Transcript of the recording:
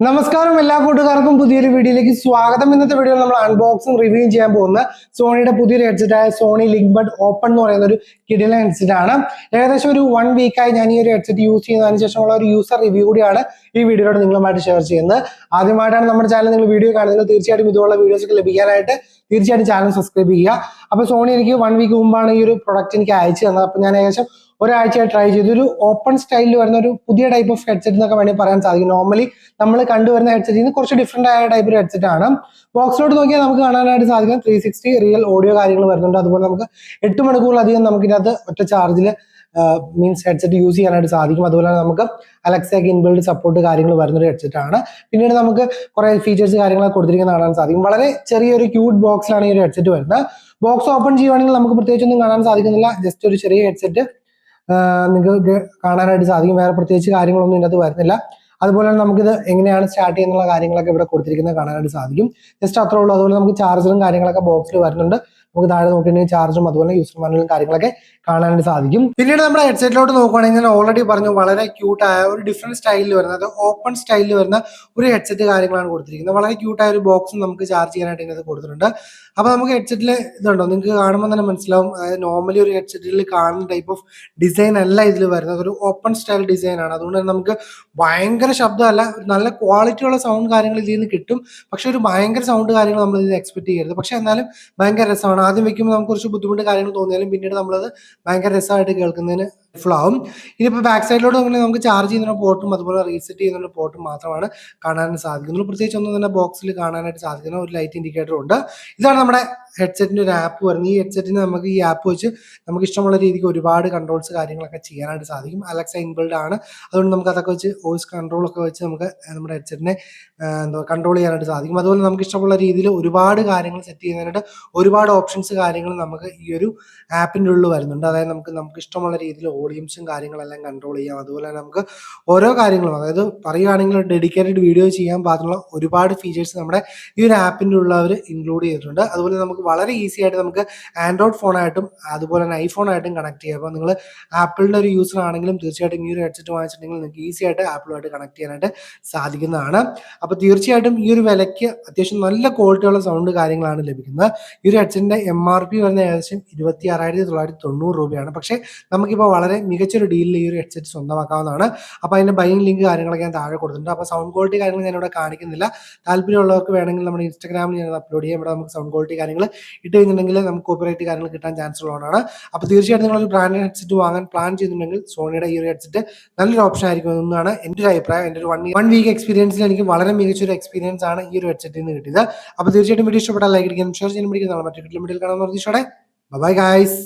നമസ്കാരം എല്ലാ കൂട്ടുകാർക്കും പുതിയൊരു വീഡിയോയിലേക്ക് സ്വാഗതം. ഇന്നത്തെ വീഡിയോയിൽ നമ്മൾ അൺബോക്സിംഗ് റിവ്യൂ ചെയ്യാൻ പോകുന്ന സോണിയുടെ പുതിയൊരു ഹെഡ്സെറ്റ് ആയ സോണി ലിങ്ക്ബഡ് ഓപ്പൺ എന്ന് പറയുന്ന ഒരു കിടിലൻ ഹെഡ്സെറ്റ് ആണ്. ഏകദേശം ഒരു 1 വീക്കായി ഞാൻ ഈ ഒരു ഹെഡ്സെറ്റ് യൂസ് ചെയ്യുന്നതിന് ശേഷമുള്ള ഒരു യൂസർ റിവ്യൂ കൂടിയാണ് ഈ വീഡിയോയോട് നിങ്ങളുമായിട്ട് ഷെയർ ചെയ്യുന്നത്. ആദ്യമായിട്ടാണ് നമ്മുടെ ചാനൽ നിങ്ങൾ വീഡിയോ കാണുന്നത്, തീർച്ചയായിട്ടും ഇതുപോലുള്ള വീഡിയോസ് ഒക്കെ ലഭിക്കാനായിട്ട് തീർച്ചയായിട്ടും ചാനൽ സബ്സ്ക്രൈബ് ചെയ്യുക. അപ്പോൾ സോണി എനിക്ക് 1 വീക്ക് മുമ്പാണ് ഈ ഒരു പ്രൊഡക്റ്റ് എനിക്ക് അയച്ചു തന്നത്. അപ്പോൾ ഞാൻ ഏകദേശം ഒരാഴ്ചയായി ട്രൈ ചെയ്തു. ഒരു ഓപ്പൺ സ്റ്റൈലിൽ വരുന്ന ഒരു പുതിയ ടൈപ്പ് ഓഫ് ഹെഡ്സെറ്റ് എന്നൊക്കെ വേണമെങ്കിൽ പറയാൻ സാധിക്കും. നോർമലി നമ്മൾ കണ്ടുവരുന്ന ഹെഡ്സെറ്റിൽ നിന്ന് കുറച്ച് ഡിഫറെന്റ് ആയ ടൈപ്പ് ഒരു ഹെഡ്സെറ്റ് ആണ്. ബോക്സിലോട്ട് നോക്കിയാൽ നമുക്ക് കാണാനായിട്ട് സാധിക്കും 360 റിയൽ ഓഡിയോ കാര്യങ്ങൾ വരുന്നുണ്ട്. അതുപോലെ നമുക്ക് 8 മണിക്കൂറിലധികം നമുക്ക് ഇതിനകത്ത് ഒറ്റ ചാർജിൽ മീൻസ് ഹെഡ്സെറ്റ് യൂസ് ചെയ്യാനായിട്ട് സാധിക്കും. അതുപോലെ നമുക്ക് അലക്സയൊക്കെ ഇൻബിൽഡ് സപ്പോർട്ട് കാര്യങ്ങൾ വരുന്ന ഒരു ഹെഡ്സെറ്റ് ആണ്. പിന്നീട് നമുക്ക് കുറെ ഫീച്ചേഴ്സ് കാര്യങ്ങളൊക്കെ കൊടുത്തിരിക്കുന്ന കാണാൻ സാധിക്കും. വളരെ ചെറിയൊരു ക്യൂട്ട് ബോക്സിലാണ് ഈ ഒരു ഹെഡ്സെറ്റ് വരുന്നത്. ബോക്സ് ഓപ്പൺ ചെയ്യുവാണെങ്കിൽ നമുക്ക് പ്രത്യേകിച്ചൊന്നും കാണാൻ സാധിക്കുന്നില്ല. ജസ്റ്റ് ഒരു ചെറിയ ഹെഡ്സെറ്റ് നിങ്ങൾക്ക് കാണാനായിട്ട് സാധിക്കും. വേറെ പ്രത്യേകിച്ച് കാര്യങ്ങളൊന്നും ഇതിനകത്ത് വരുന്നില്ല. അതുപോലെ തന്നെ നമുക്കിത് എങ്ങനെയാണ് സ്റ്റാർട്ട് ചെയ്യുന്നുള്ള കാര്യങ്ങളൊക്കെ ഇവിടെ കൊടുത്തിരിക്കുന്നത് കാണാനായിട്ട് സാധിക്കും. ജസ്റ്റ് അത്രേ ഉള്ളൂ. അതുപോലെ നമുക്ക് ചാർജറും കാര്യങ്ങളൊക്കെ ബോക്സിൽ വരുന്നുണ്ട്. നമുക്ക് താഴെ നോക്കിയിട്ടുണ്ടെങ്കിൽ ചാർജും അതുപോലെ യൂസർ മാനുവലും കാര്യങ്ങളൊക്കെ കാണാനായിട്ട് സാധിക്കും. പിന്നീട് നമ്മുടെ ഹെഡ്സെറ്റിലോട്ട് നോക്കുകയാണെങ്കിൽ ഞാൻ ഓൾറെഡി പറഞ്ഞു, വളരെ ക്യൂട്ടായ ഒരു ഡിഫറെന്റ് സ്റ്റൈലിൽ വരുന്നത് ഓപ്പൺ സ്റ്റൈലിൽ വരുന്ന ഒരു ഹെഡ്സെറ്റ് കാര്യങ്ങളാണ് കൊടുത്തിരിക്കുന്നത്. വളരെ ക്യൂട്ടായ ഒരു ബോക്സും നമുക്ക് ചാർജ് ചെയ്യാനായിട്ട് ഇതിനകത്ത് കൊടുത്തിട്ടുണ്ട്. അപ്പൊ നമുക്ക് ഹെഡ്സെറ്റിൽ ഇതുണ്ടോ, നിങ്ങൾക്ക് കാണുമ്പോൾ തന്നെ മനസ്സിലാവും. അതായത് നോർമലി ഒരു ഹെഡ്സെറ്റിൽ കാണുന്ന ടൈപ്പ് ഓഫ് ഡിസൈൻ അല്ല ഇതിൽ വരുന്നത്. ഒരു ഓപ്പൺ സ്റ്റൈൽ ഡിസൈൻ ആണ്. അതുകൊണ്ട് തന്നെ നമുക്ക് ഭയങ്കര ശബ്ദമല്ല, നല്ല ക്വാളിറ്റിയുള്ള സൗണ്ട് കാര്യങ്ങൾ ഇതിൽ നിന്ന് കിട്ടും. പക്ഷെ ഒരു ഭയങ്കര സൗണ്ട് കാര്യങ്ങൾ നമ്മൾ ഇതിൽ എക്സ്പെക്ട് ചെയ്യരുത്. പക്ഷെ എന്നാലും ഭയങ്കര രസമാണ്. ആദ്യം വെക്കുമ്പോൾ നമുക്ക് കുറച്ച് ബുദ്ധിമുട്ട് കാര്യങ്ങൾ തോന്നിയാലും പിന്നീട് നമ്മളത് ഭയങ്കര രസമായിട്ട് കേൾക്കുന്നതിന് ഫുൾ ആവും. ഇനിയിപ്പോൾ ബാക്ക് സൈഡിലോട്ട് നോക്കുകയാണെങ്കിൽ നമുക്ക് ചാർജ് ചെയ്യുന്ന പോർട്ടും അതുപോലെ റീസെറ്റ് ചെയ്യുന്ന പോർട്ടും മാത്രമാണ് കാണാൻ സാധിക്കുന്നത്. പ്രത്യേകിച്ച് ഒന്നും തന്നെ ബോക്സിൽ കാണാനായിട്ട് സാധിക്കുന്ന ഒരു ലൈറ്റ് ഇൻഡിക്കേറ്റർ ഉണ്ട്. ഇതാണ് നമ്മുടെ ഹെഡ്സെറ്റിന്റെ ഒരു ആപ്പ് വരുന്നത്. ഈ ഹെഡ്സെറ്റിന് നമുക്ക് ഈ ആപ്പ് വെച്ച് നമുക്ക് ഇഷ്ടമുള്ള രീതിക്ക് ഒരുപാട് കൺട്രോൾസ് കാര്യങ്ങളൊക്കെ ചെയ്യാനായിട്ട് സാധിക്കും. അലക്സ ഇൻബിൽഡ് ആണ്. അതുകൊണ്ട് നമുക്ക് അതൊക്കെ വെച്ച് വോയിസ് കൺട്രോൾ ഒക്കെ വെച്ച് നമുക്ക് നമ്മുടെ ഹെഡ്സെറ്റിനെ കൺട്രോൾ ചെയ്യാനായിട്ട് സാധിക്കും. അതുപോലെ നമുക്ക് ഇഷ്ടമുള്ള രീതിയിൽ ഒരുപാട് കാര്യങ്ങൾ സെറ്റ് ചെയ്യുന്നതിനായിട്ട് ഒരുപാട് ഓപ്ഷൻസ് കാര്യങ്ങൾ നമുക്ക് ഈ ഒരു ആപ്പിൻ്റെ ഉള്ളിൽ വരുന്നുണ്ട്. അതായത് നമുക്ക് ഇഷ്ടമുള്ള രീതിയിൽ വോളിയൂംസും കാര്യങ്ങളെല്ലാം കൺട്രോൾ ചെയ്യാം. അതുപോലെ തന്നെ നമുക്ക് ഓരോ കാര്യങ്ങളും, അതായത് പറയുകയാണെങ്കിൽ ഡെഡിക്കേറ്റഡ് വീഡിയോ ചെയ്യാൻ പാകത്തിലുള്ള ഒരുപാട് ഫീച്ചേഴ്സ് നമ്മുടെ ഈ ഒരു ആപ്പിൻ്റെ ഉള്ളവർ ഇൻക്ലൂഡ് ചെയ്തിട്ടുണ്ട്. അതുപോലെ നമുക്ക് വളരെ ഈസി ആയിട്ട് നമുക്ക് ആൻഡ്രോയിഡ് ഫോണായിട്ടും അതുപോലെ തന്നെ ഐഫോണായിട്ടും കണക്ട് ചെയ്യാം. അപ്പോൾ നിങ്ങൾ ആപ്പിളിൻ്റെ ഒരു യൂസർ ആണെങ്കിലും തീർച്ചയായിട്ടും ഈ ഒരു ഹെഡ്സെറ്റ് വാങ്ങിച്ചിട്ടുണ്ടെങ്കിൽ നിങ്ങൾക്ക് ഈസി ആയിട്ട് ആപ്പിളുമായിട്ട് കണക്ട് ചെയ്യാനായിട്ട് സാധിക്കുന്നതാണ്. അപ്പോൾ തീർച്ചയായിട്ടും ഈ ഒരു വിലയ്ക്ക് അത്യാവശ്യം നല്ല ക്വാളിറ്റിയുള്ള സൗണ്ട് കാര്യങ്ങളാണ് ലഭിക്കുന്നത്. ഈ ഒരു ഹെഡ്സെറ്റിൻ്റെ MRP വരുന്ന ഏകദേശം 26,990 രൂപയാണ്. പക്ഷേ നമുക്കിപ്പോൾ വളരെ മികച്ചൊരു ഡീലിൽ ഈ ഒരു ഹെഡ്സെറ്റ് സ്വന്തമാക്കാവുന്നതാണ്. അപ്പോൾ അതിൻ്റെ ബൈയിങ് ലിങ്ക് കാര്യങ്ങളൊക്കെ ഞാൻ താഴെ കൊടുത്തിട്ടുണ്ട്. അപ്പോൾ സൗണ്ട് ക്വാളിറ്റി കാര്യങ്ങൾ ഞാനിവിടെ കാണിക്കുന്നില്ല. താല്പര്യമുള്ളവർക്ക് വേണമെങ്കിൽ നമ്മുടെ ഇൻസ്റ്റാഗ്രാമിൽ ഞാൻ അപ്ലോഡ് ചെയ്യാം. ഇവിടെ നമുക്ക് സൗണ്ട് ക്വാളിറ്റി കാര്യങ്ങൾ ഇട്ട് കഴിഞ്ഞിട്ടുണ്ടെങ്കിൽ നമുക്ക് കോപ്പറേറ്റ് കാര്യങ്ങൾ കിട്ടാൻ ചാൻസ് ഉള്ളതാണ്. അപ്പോൾ തീർച്ചയായിട്ടും നിങ്ങളൊരു ബ്രാൻഡഡ് ഹെഡ്സെറ്റ് വാങ്ങാൻ പ്ലാൻ ചെയ്യുന്നുണ്ടെങ്കിൽ സോണിയുടെ ഈ ഒരു ഹെഡ്സെറ്റ് നല്ലൊരു ഓപ്ഷൻ ആയിരിക്കും എന്നാണ് എൻ്റെ ഒരു അഭിപ്രായം. എൻ്റെ ഒരു 1 വീക്ക് എക്സ്പീരിയൻസിൽ എനിക്ക് വളരെ മികച്ചൊരു എക്സ്പീരിയൻസ് ആണ് ഈ ഒരു ഹെഡ്സെറ്റിൽ നിന്ന് കിട്ടിയത്. അപ്പോൾ തീർച്ചയായിട്ടും വീഡിയോ ഇഷ്ടപ്പെട്ടാൽ ലൈക്ക് അടിക്കാനും ഷെയർ ചെയ്യാനും മറ്റൊരു വീഡിയോയിൽ കാണാൻ പ്രതീക്ഷയോടെ ബൈ ഗൈസ്.